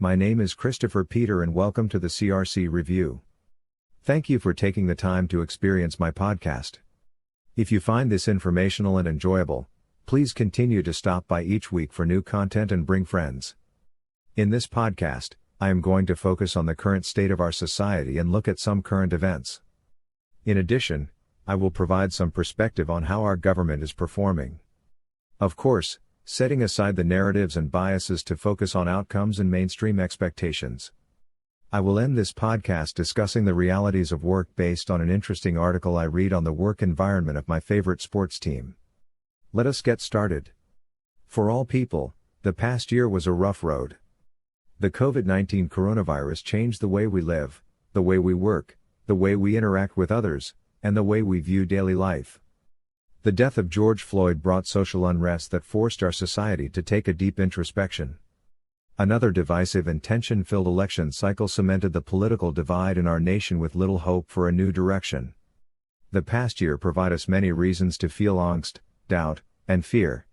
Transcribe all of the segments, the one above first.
My name is Christopher Peter and welcome to the CRC Review. Thank you for taking the time to experience my podcast. If you find this informational and enjoyable, please continue to stop by each week for new content and bring friends. In this podcast, I am going to focus on the current state of our society and look at some current events. In addition, I will provide some perspective on how our government is performing. Of course, setting aside the narratives and biases to focus on outcomes and mainstream expectations. I will end this podcast discussing the realities of work based on an interesting article I read on the work environment of my favorite sports team. Let us get started. For all people, the past year was a rough road. The COVID-19 coronavirus changed the way we live, the way we work, the way we interact with others, and the way we view daily life. The death of George Floyd brought social unrest that forced our society to take a deep introspection. Another divisive and tension-filled election cycle cemented the political divide in our nation with little hope for a new direction. The past year provided us many reasons to feel angst, doubt, and fear.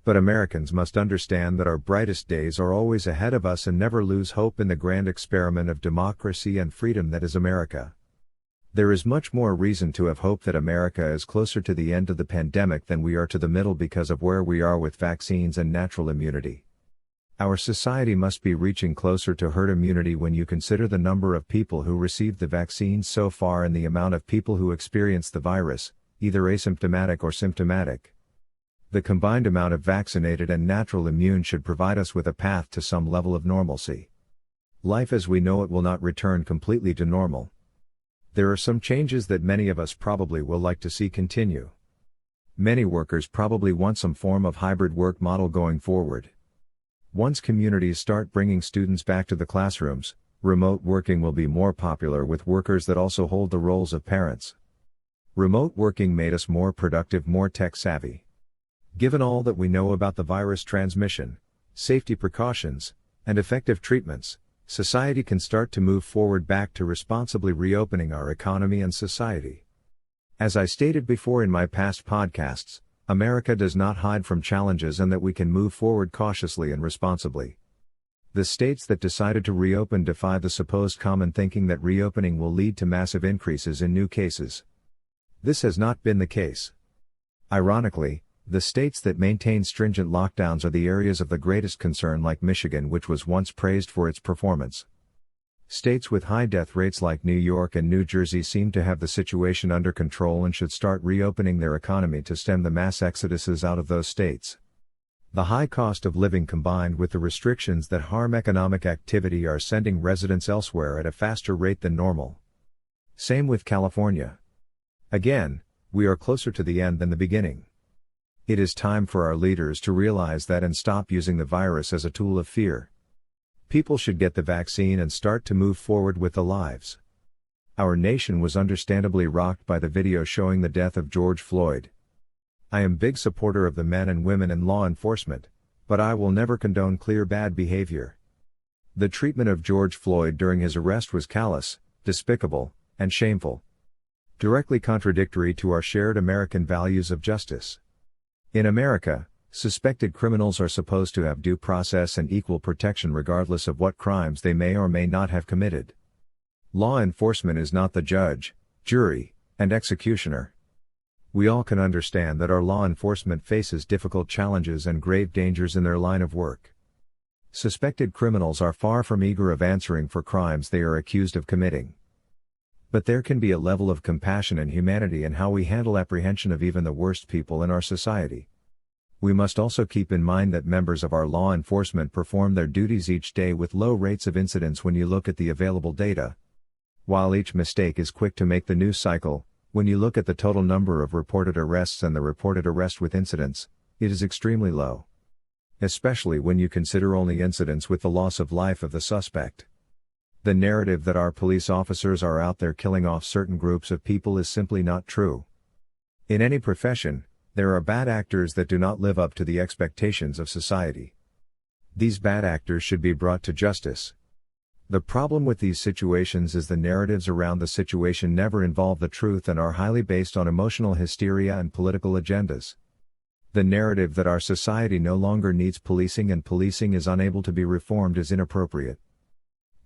But Americans must understand that our brightest days are always ahead of us and never lose hope in the grand experiment of democracy and freedom that is America. There is much more reason to have hope that America is closer to the end of the pandemic than we are to the middle because of where we are with vaccines and natural immunity. Our society must be reaching closer to herd immunity when you consider the number of people who received the vaccines so far and the amount of people who experience the virus, either asymptomatic or symptomatic. The combined amount of vaccinated and natural immune should provide us with a path to some level of normalcy. Life as we know it will not return completely to normal. There are some changes that many of us probably will like to see continue. Many workers probably want some form of hybrid work model going forward. Once communities start bringing students back to the classrooms, remote working will be more popular with workers that also hold the roles of parents. Remote working made us more productive, more tech-savvy. Given all that we know about the virus transmission, safety precautions, and effective treatments, society can start to move forward back to responsibly reopening our economy and society. As I stated before in my past podcasts, America does not hide from challenges and that we can move forward cautiously and responsibly. The states that decided to reopen defy the supposed common thinking that reopening will lead to massive increases in new cases. This has not been the case. Ironically, the states that maintain stringent lockdowns are the areas of the greatest concern, like Michigan, which was once praised for its performance. States with high death rates like New York and New Jersey seem to have the situation under control and should start reopening their economy to stem the mass exoduses out of those states. The high cost of living combined with the restrictions that harm economic activity are sending residents elsewhere at a faster rate than normal. Same with California. Again, we are closer to the end than the beginning. It is time for our leaders to realize that and stop using the virus as a tool of fear. People should get the vaccine and start to move forward with their lives. Our nation was understandably rocked by the video showing the death of George Floyd. I am a big supporter of the men and women in law enforcement, but I will never condone clear bad behavior. The treatment of George Floyd during his arrest was callous, despicable, and shameful. Directly contradictory to our shared American values of justice. In America, suspected criminals are supposed to have due process and equal protection regardless of what crimes they may or may not have committed. Law enforcement is not the judge, jury, and executioner. We all can understand that our law enforcement faces difficult challenges and grave dangers in their line of work. Suspected criminals are far from eager of answering for crimes they are accused of committing. But there can be a level of compassion and humanity in how we handle apprehension of even the worst people in our society. We must also keep in mind that members of our law enforcement perform their duties each day with low rates of incidents when you look at the available data. While each mistake is quick to make the news cycle, when you look at the total number of reported arrests and the reported arrest with incidents, it is extremely low. Especially when you consider only incidents with the loss of life of the suspect. The narrative that our police officers are out there killing off certain groups of people is simply not true. In any profession, there are bad actors that do not live up to the expectations of society. These bad actors should be brought to justice. The problem with these situations is the narratives around the situation never involve the truth and are highly based on emotional hysteria and political agendas. The narrative that our society no longer needs policing and policing is unable to be reformed is inappropriate.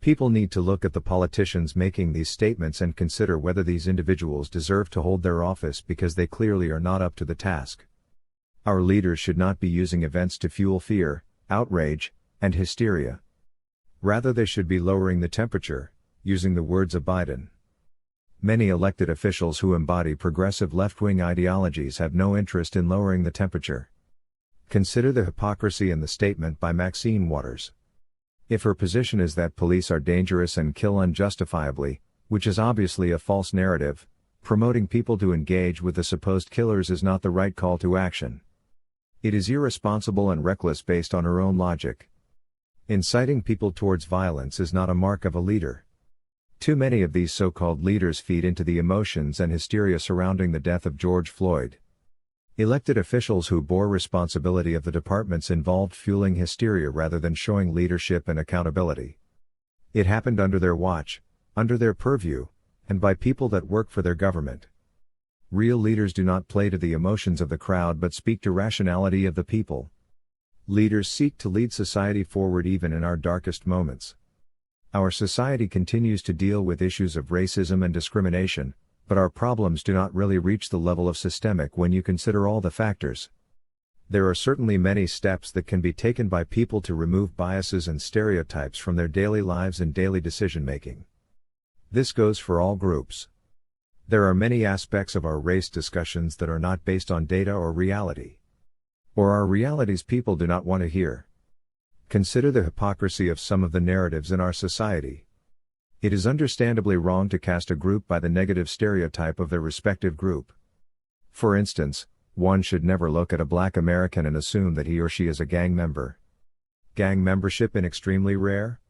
People need to look at the politicians making these statements and consider whether these individuals deserve to hold their office because they clearly are not up to the task. Our leaders should not be using events to fuel fear, outrage, and hysteria. Rather, they should be lowering the temperature, using the words of Biden. Many elected officials who embody progressive left-wing ideologies have no interest in lowering the temperature. Consider the hypocrisy in the statement by Maxine Waters. If her position is that police are dangerous and kill unjustifiably, which is obviously a false narrative, promoting people to engage with the supposed killers is not the right call to action. It is irresponsible and reckless based on her own logic. Inciting people towards violence is not a mark of a leader. Too many of these so-called leaders feed into the emotions and hysteria surrounding the death of George Floyd. Elected officials who bore responsibility of the departments involved fueling hysteria rather than showing leadership and accountability. It happened under their watch, under their purview, and by people that work for their government. Real leaders do not play to the emotions of the crowd but speak to rationality of the people. Leaders seek to lead society forward even in our darkest moments. Our society continues to deal with issues of racism and discrimination, but our problems do not really reach the level of systemic when you consider all the factors. There are certainly many steps that can be taken by people to remove biases and stereotypes from their daily lives and daily decision-making. This goes for all groups. There are many aspects of our race discussions that are not based on data or reality. Or are realities people do not want to hear. Consider the hypocrisy of some of the narratives in our society. It is understandably wrong to cast a group by the negative stereotype of their respective group. For instance, one should never look at a black American and assume that he or she is a gang member. Gang membership extremely rare?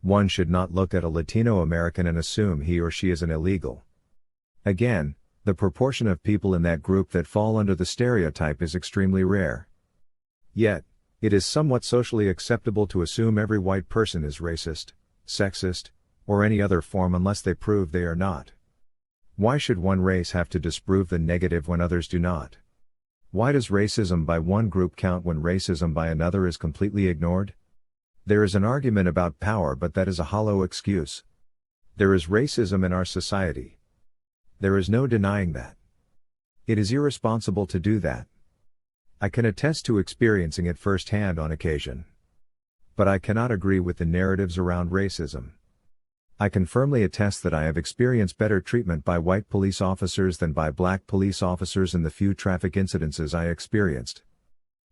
One should not look at a Latino American and assume he or she is an illegal. Again, the proportion of people in that group that fall under the stereotype is extremely rare. Yet, it is somewhat socially acceptable to assume every white person is racist, sexist, or any other form unless they prove they are not. Why should one race have to disprove the negative when others do not? Why does racism by one group count when racism by another is completely ignored? There is an argument about power, but that is a hollow excuse. There is racism in our society. There is no denying that. It is irresponsible to do that. I can attest to experiencing it firsthand on occasion. But I cannot agree with the narratives around racism. I can firmly attest that I have experienced better treatment by white police officers than by black police officers in the few traffic incidences I experienced.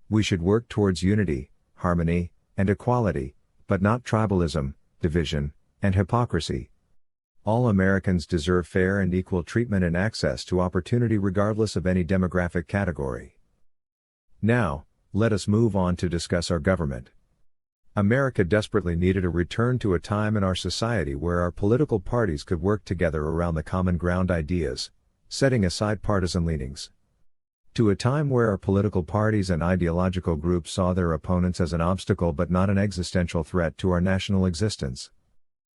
We should work towards unity, harmony, and equality, but not tribalism, division, and hypocrisy. All Americans deserve fair and equal treatment and access to opportunity regardless of any demographic category. Now, let us move on to discuss our government. America desperately needed a return to a time in our society where our political parties could work together around the common ground ideas, setting aside partisan leanings. To a time where our political parties and ideological groups saw their opponents as an obstacle but not an existential threat to our national existence.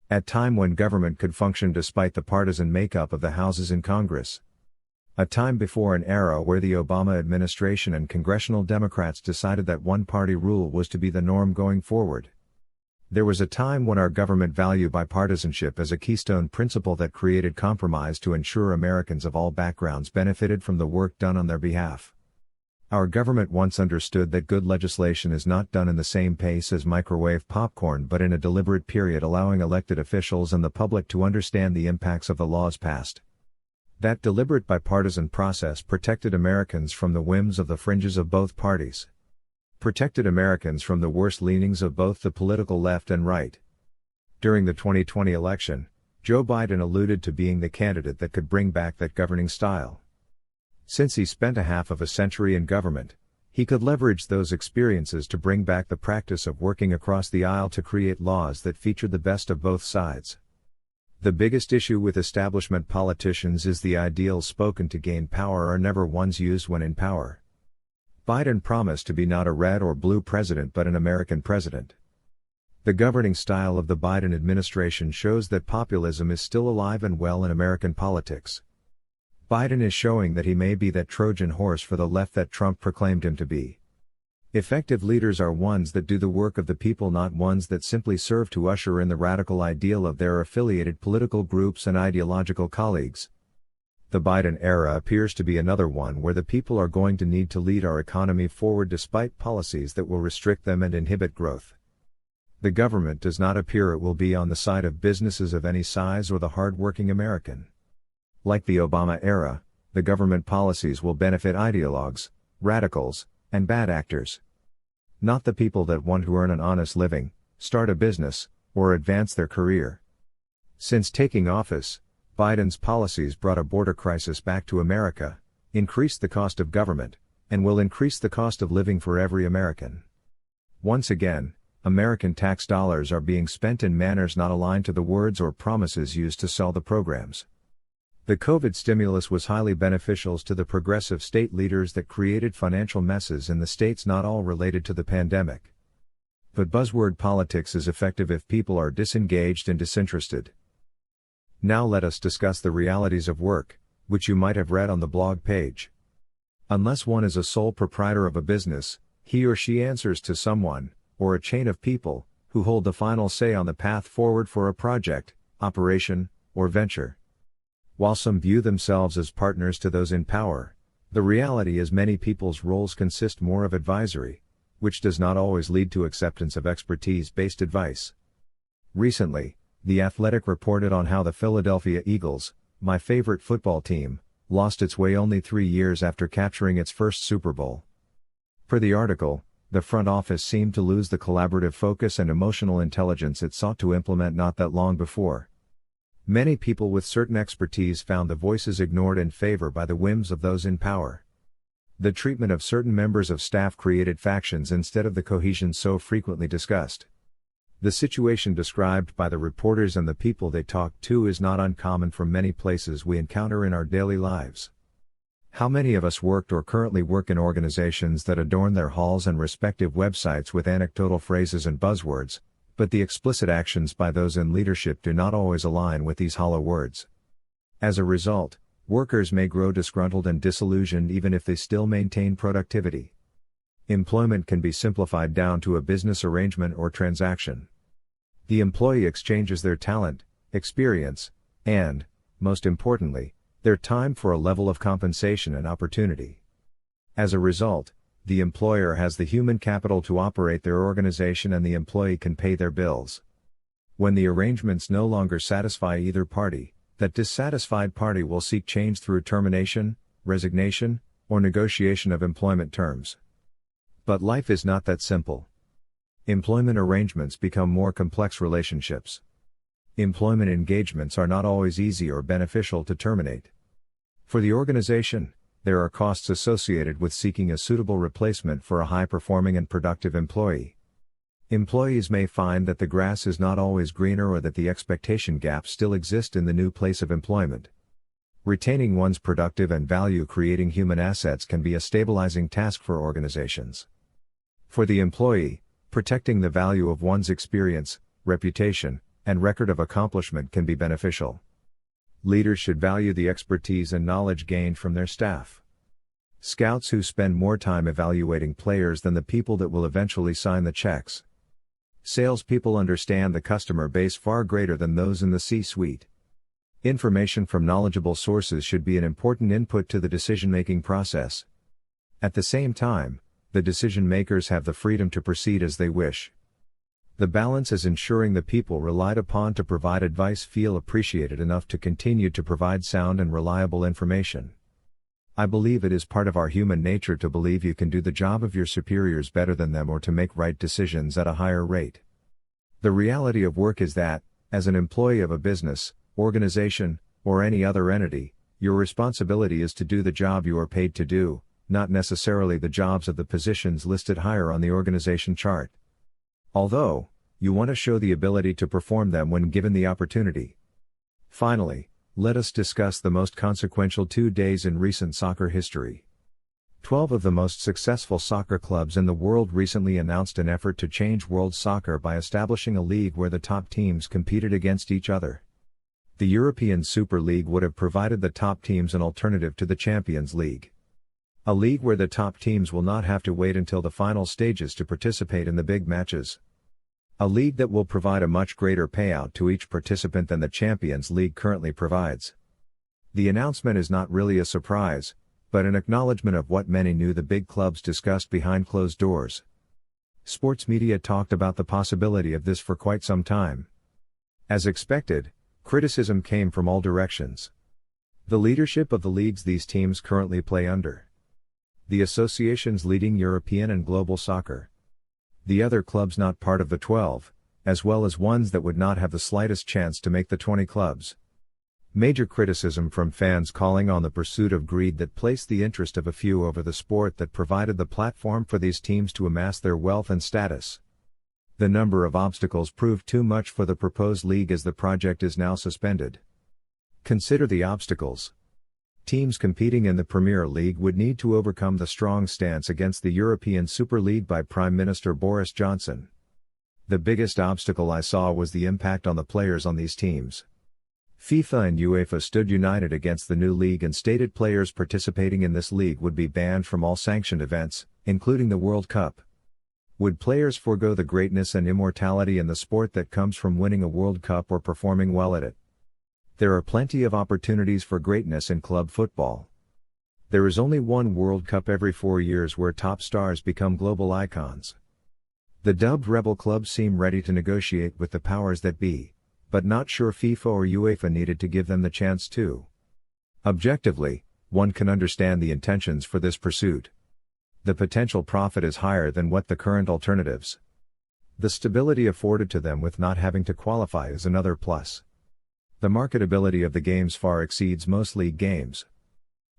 At a time when government could function despite the partisan makeup of the houses in Congress. A time before an era where the Obama administration and congressional Democrats decided that one-party rule was to be the norm going forward. There was a time when our government valued bipartisanship as a keystone principle that created compromise to ensure Americans of all backgrounds benefited from the work done on their behalf. Our government once understood that good legislation is not done in the same pace as microwave popcorn but in a deliberate period, allowing elected officials and the public to understand the impacts of the laws passed. That deliberate bipartisan process protected Americans from the whims of the fringes of both parties. Protected Americans from the worst leanings of both the political left and right. During the 2020 election, Joe Biden alluded to being the candidate that could bring back that governing style. Since he spent a half of a century in government, he could leverage those experiences to bring back the practice of working across the aisle to create laws that feature the best of both sides. The biggest issue with establishment politicians is the ideals spoken to gain power are never ones used when in power. Biden promised to be not a red or blue president but an American president. The governing style of the Biden administration shows that populism is still alive and well in American politics. Biden is showing that he may be that Trojan horse for the left that Trump proclaimed him to be. Effective leaders are ones that do the work of the people, not ones that simply serve to usher in the radical ideal of their affiliated political groups and ideological colleagues. The Biden era appears to be another one where the people are going to need to lead our economy forward despite policies that will restrict them and inhibit growth. The government does not appear it will be on the side of businesses of any size or the hard-working American. Like the Obama era, the government policies will benefit ideologues, radicals, and bad actors. Not the people that want to earn an honest living, start a business, or advance their career. Since taking office, Biden's policies brought a border crisis back to America, increased the cost of government, and will increase the cost of living for every American. Once again, American tax dollars are being spent in manners not aligned to the words or promises used to sell the programs. The COVID stimulus was highly beneficial to the progressive state leaders that created financial messes in the states not all related to the pandemic. But buzzword politics is effective if people are disengaged and disinterested. Now let us discuss the realities of work, which you might have read on the blog page. Unless one is a sole proprietor of a business, he or she answers to someone, or a chain of people, who hold the final say on the path forward for a project, operation, or venture. While some view themselves as partners to those in power, the reality is many people's roles consist more of advisory, which does not always lead to acceptance of expertise-based advice. Recently, The Athletic reported on how the Philadelphia Eagles, my favorite football team, lost its way only 3 years after capturing its first Super Bowl. Per the article, the front office seemed to lose the collaborative focus and emotional intelligence it sought to implement not that long before. Many people with certain expertise found the voices ignored in favor by the whims of those in power. The treatment of certain members of staff created factions instead of the cohesion so frequently discussed. The situation described by the reporters and the people they talked to is not uncommon from many places we encounter in our daily lives. How many of us worked or currently work in organizations that adorn their halls and respective websites with anecdotal phrases and buzzwords, but the explicit actions by those in leadership do not always align with these hollow words. As a result, workers may grow disgruntled and disillusioned even if they still maintain productivity. Employment can be simplified down to a business arrangement or transaction. The employee exchanges their talent, experience, and, most importantly, their time for a level of compensation and opportunity. As a result, the employer has the human capital to operate their organization and the employee can pay their bills. When the arrangements no longer satisfy either party, that dissatisfied party will seek change through termination, resignation, or negotiation of employment terms. But life is not that simple. Employment arrangements become more complex relationships. Employment engagements are not always easy or beneficial to terminate. For the organization, there are costs associated with seeking a suitable replacement for a high-performing and productive employee. Employees may find that the grass is not always greener or that the expectation gaps still exist in the new place of employment. Retaining one's productive and value-creating human assets can be a stabilizing task for organizations. For the employee, protecting the value of one's experience, reputation, and record of accomplishment can be beneficial. Leaders should value the expertise and knowledge gained from their staff. Scouts who spend more time evaluating players than the people that will eventually sign the checks. Salespeople understand the customer base far greater than those in the C-suite. Information from knowledgeable sources should be an important input to the decision-making process. At the same time, the decision-makers have the freedom to proceed as they wish. The balance is ensuring the people relied upon to provide advice feel appreciated enough to continue to provide sound and reliable information. I believe it is part of our human nature to believe you can do the job of your superiors better than them or to make right decisions at a higher rate. The reality of work is that, as an employee of a business, organization, or any other entity, your responsibility is to do the job you are paid to do, not necessarily the jobs of the positions listed higher on the organization chart. Although, you want to show the ability to perform them when given the opportunity. Finally, let us discuss the most consequential 2 days in recent soccer history. 12 of the most successful soccer clubs in the world recently announced an effort to change world soccer by establishing a league where the top teams competed against each other. The European Super League would have provided the top teams an alternative to the Champions League. A league where the top teams will not have to wait until the final stages to participate in the big matches. A league that will provide a much greater payout to each participant than the Champions League currently provides. The announcement is not really a surprise, but an acknowledgement of what many knew the big clubs discussed behind closed doors. Sports media talked about the possibility of this for quite some time. As expected, criticism came from all directions. The leadership of the leagues these teams currently play under. The associations leading European and global soccer. The other clubs not part of the 12, as well as ones that would not have the slightest chance to make the 20 clubs. Major criticism from fans calling on the pursuit of greed that placed the interest of a few over the sport that provided the platform for these teams to amass their wealth and status. The number of obstacles proved too much for the proposed league as the project is now suspended. Consider the obstacles. Teams competing in the Premier League would need to overcome the strong stance against the European Super League by Prime Minister Boris Johnson. The biggest obstacle I saw was the impact on the players on these teams. FIFA and UEFA stood united against the new league and stated players participating in this league would be banned from all sanctioned events, including the World Cup. Would players forego the greatness and immortality in the sport that comes from winning a World Cup or performing well at it? There are plenty of opportunities for greatness in club football. There is only one World Cup every 4 years where top stars become global icons. The dubbed rebel clubs seem ready to negotiate with the powers that be, but not sure FIFA or UEFA needed to give them the chance to. Objectively, one can understand the intentions for this pursuit. The potential profit is higher than what the current alternatives. The stability afforded to them with not having to qualify is another plus. The marketability of the games far exceeds most league games.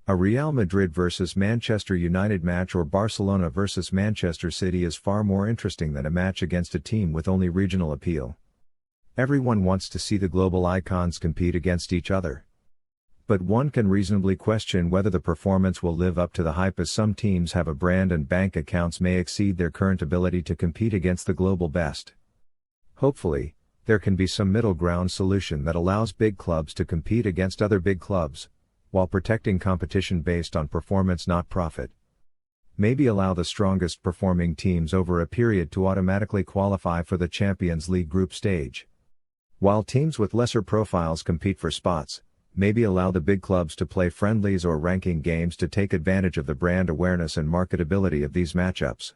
A Real Madrid vs Manchester United match or Barcelona vs Manchester City is far more interesting than a match against a team with only regional appeal. Everyone wants to see the global icons compete against each other. But one can reasonably question whether the performance will live up to the hype, as some teams have a brand and bank accounts may exceed their current ability to compete against the global best. Hopefully, there can be some middle ground solution that allows big clubs to compete against other big clubs, while protecting competition based on performance not profit. Maybe allow the strongest performing teams over a period to automatically qualify for the Champions League group stage. While teams with lesser profiles compete for spots, maybe allow the big clubs to play friendlies or ranking games to take advantage of the brand awareness and marketability of these matchups.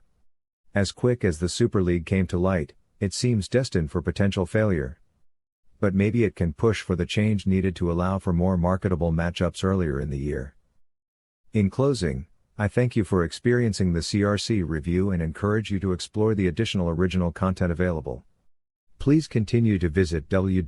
As quick as the Super League came to light, it seems destined for potential failure. But maybe it can push for the change needed to allow for more marketable matchups earlier in the year. In closing, I thank you for experiencing the CRC review and encourage you to explore the additional original content available. Please continue to visit www.crc.com.